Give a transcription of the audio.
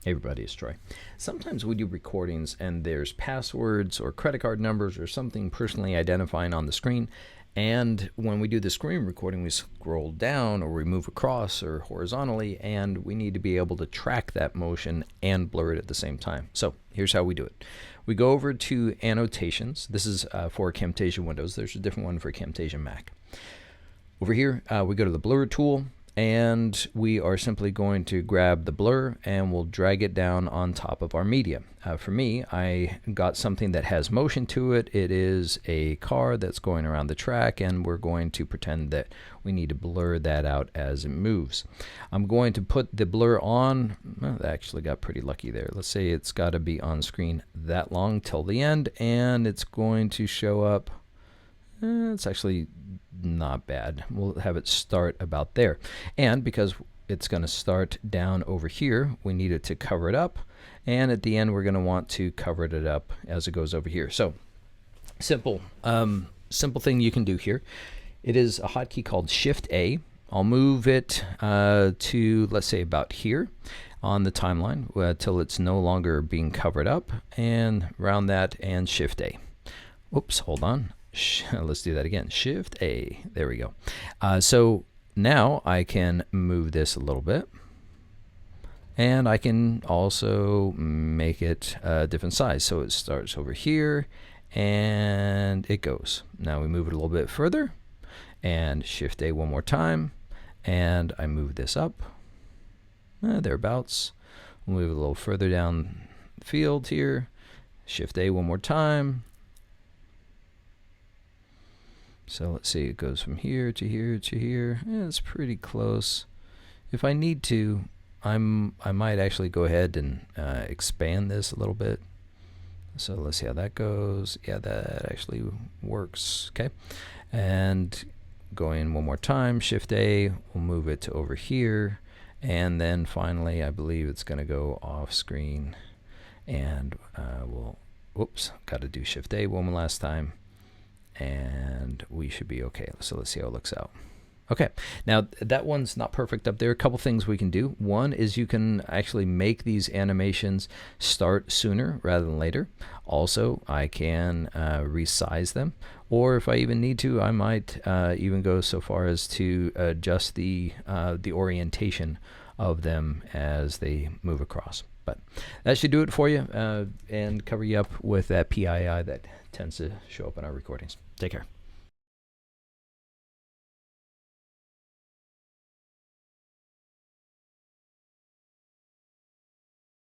Hey everybody, it's Troy. Sometimes we do recordings and there's passwords or credit card numbers or something personally identifying on the screen. And when we do the screen recording, we scroll down or we move across or horizontally, and we need to be able to track that motion and blur it at the same time. So here's how we do it. We go over to annotations. This is for Camtasia Windows. There's a different one for Camtasia Mac. Over here, we go to the blur tool, and we are simply going to grab the blur and we'll drag it down on top of our media. For me, I got something that has motion to it. It is a car that's going around the track, and we're going to pretend that we need to blur that out as it moves. I'm going to put the blur on. Well, I actually got pretty lucky there. Let's say it's got to be on screen that long till the end, and it's going to show up. It's actually not bad. We'll have it start about there. And because it's going to start down over here, we need it to cover it up. And at the end, we're going to want to cover it up as it goes over here. So simple thing you can do here. It is a hotkey called Shift A. I'll move it to, let's say, about here on the timeline till it's no longer being covered up, and around that, and Shift A. Oops, hold on. Let's do that again. Shift A. There we go. So now I can move this a little bit, and I can also make it a different size. So it starts over here and it goes. Now we move it a little bit further, and Shift A one more time, and I move this up thereabouts. We'll move it a little further down the field here. Shift A one more time. So let's see, it goes from here to here to here. Yeah, it's pretty close. If I need to, I might actually go ahead and expand this a little bit. So let's see how that goes. Yeah, that actually works. Okay, and going one more time, Shift A, we'll move it to over here, and then finally, I believe it's going to go off screen, and whoops, got to do Shift A one last time. And we should be okay. So let's see how it looks out. Okay, now that one's not perfect up there. A couple things we can do. One is you can actually make these animations start sooner rather than later. Also, I can resize them, or if I even need to, I might even go so far as to adjust the orientation of them as they move across. But that should do it for you and cover you up with that PII that tends to show up in our recordings. Take care.